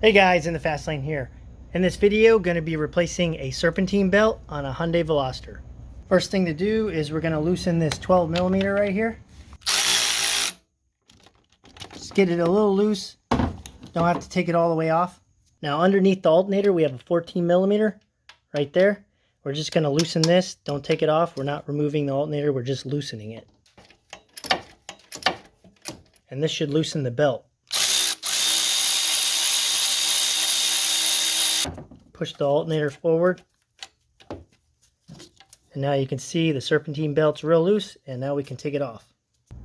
Hey guys, in the fast lane here. In this video, going to be replacing a serpentine belt on a Hyundai Veloster. First thing to do is we're going to loosen this 12mm right here. Just get it a little loose. Don't have to take it all the way off. Now underneath the alternator we have a 14mm right there. We're just going to loosen this. Don't take it off. We're not removing the alternator. We're just loosening it. And this should loosen the belt. Push the alternator forward, and now you can see the serpentine belt's real loose, and now we can take it off.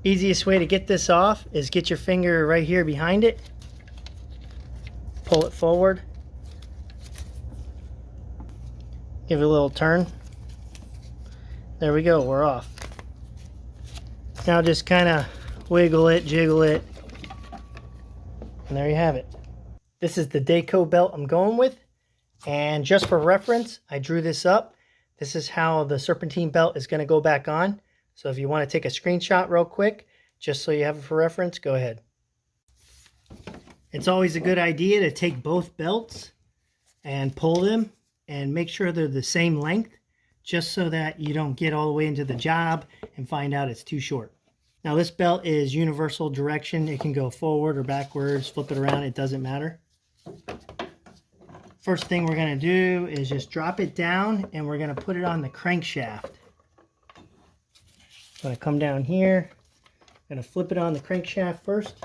Easiest way to get this off is get your finger right here behind it, pull it forward, give it a little turn. There we go, we're off. Now just kind of wiggle it, jiggle it, and there you have it. This is the Dayco belt I'm going with. And just for reference, I drew this up. This is how the serpentine belt is going to go back on. So if you want to take a screenshot real quick, just so you have it for reference, go ahead. It's always a good idea to take both belts and pull them and make sure they're the same length, just so that you don't get all the way into the job and find out it's too short. Now this belt is universal direction. It can go forward or backwards, flip it around, it doesn't matter. First thing we're going to do is just drop it down, and we're going to put it on the crankshaft. I'm going to come down here. I'm going to flip it on the crankshaft first.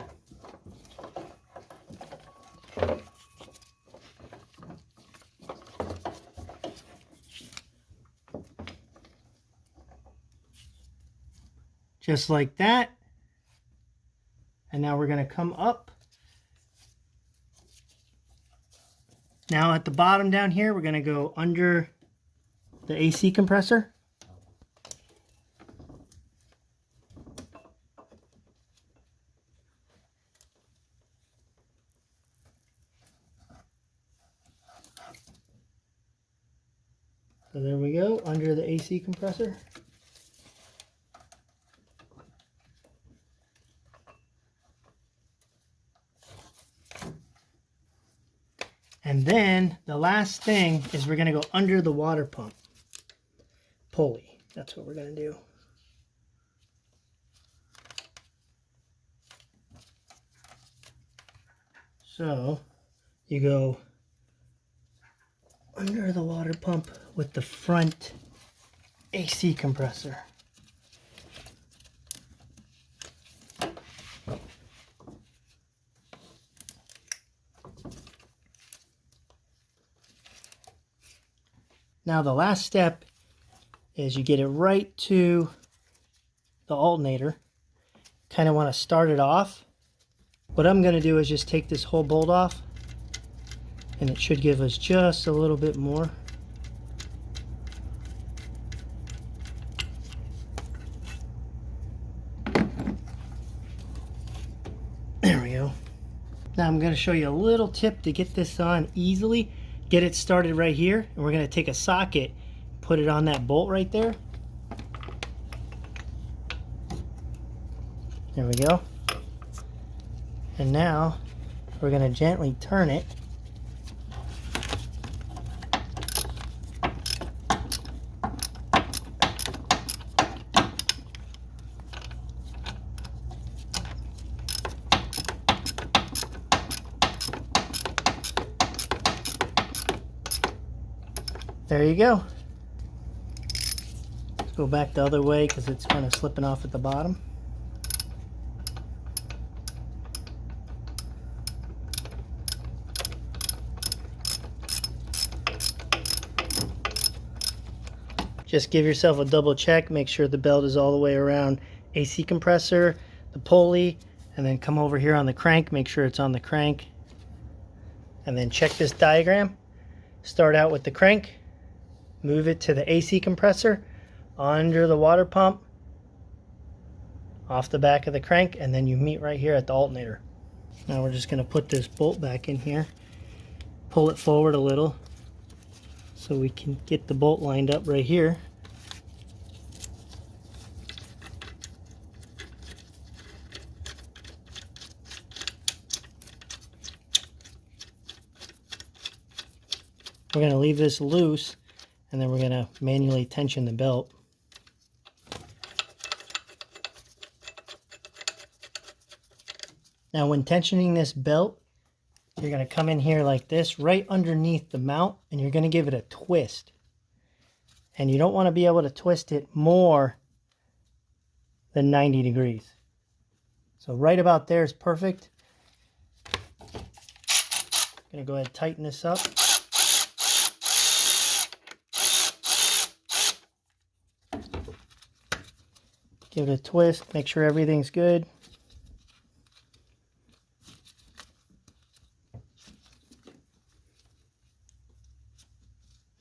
Just like that. And now we're going to come up. Now at the bottom down here, we're going to go under the AC compressor. So there we go, under the AC compressor. And then the last thing is we're going to go under the water pump pulley. That's what we're going to do. So you go under the water pump with the front AC compressor. Now the last step is you get it right to the alternator. Kind of want to start it off. What I'm going to do is just take this whole bolt off, and it should give us just a little bit more. There we go. Now I'm going to show you a little tip to get this on easily. Get it started right here, and we're going to take a socket, put it on that bolt right there. There we go. And now we're going to gently turn it. There you go. Let's go back the other way because it's kind of slipping off at the bottom. Just give yourself a double check, make sure the belt is all the way around AC compressor, the pulley, and then come over here on the crank, make sure it's on the crank. And then check this diagram. Start out with the crank. Move it to the AC compressor, under the water pump, off the back of the crank, and then you meet right here at the alternator. Now we're just going to put this bolt back in here, pull it forward a little so we can get the bolt lined up right here. We're going to leave this loose, and then we're going to manually tension the belt. Now when tensioning this belt, you're going to come in here like this, right underneath the mount, and you're going to give it a twist. And you don't want to be able to twist it more than 90 degrees. So right about there is perfect. I'm going to go ahead and tighten this up. Give it a twist, make sure everything's good.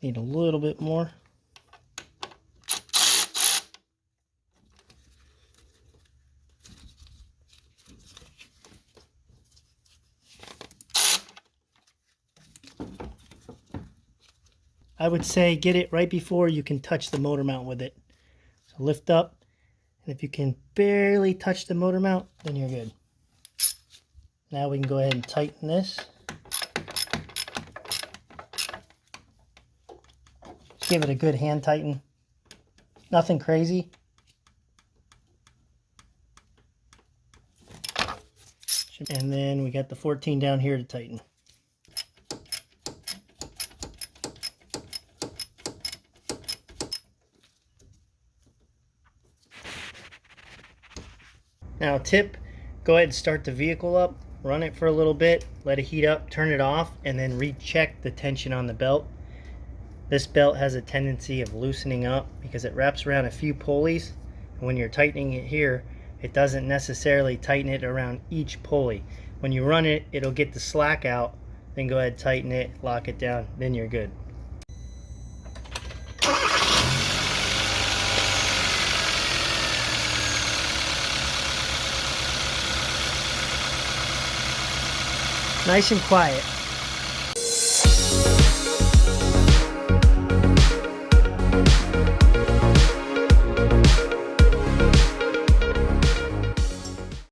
Need a little bit more. I would say get it right before you can touch the motor mount with it. So lift up, and if you can barely touch the motor mount, then you're good. Now we can go ahead and tighten this. Just give it a good hand tighten. Nothing crazy. And then we got the 14 down here to tighten. Now tip, go ahead and start the vehicle up, run it for a little bit, let it heat up, turn it off, and then recheck the tension on the belt. This belt has a tendency of loosening up because it wraps around a few pulleys, and when you're tightening it here, it doesn't necessarily tighten it around each pulley. When you run it, it'll get the slack out, then go ahead, tighten it, lock it down, then you're good. Nice and quiet.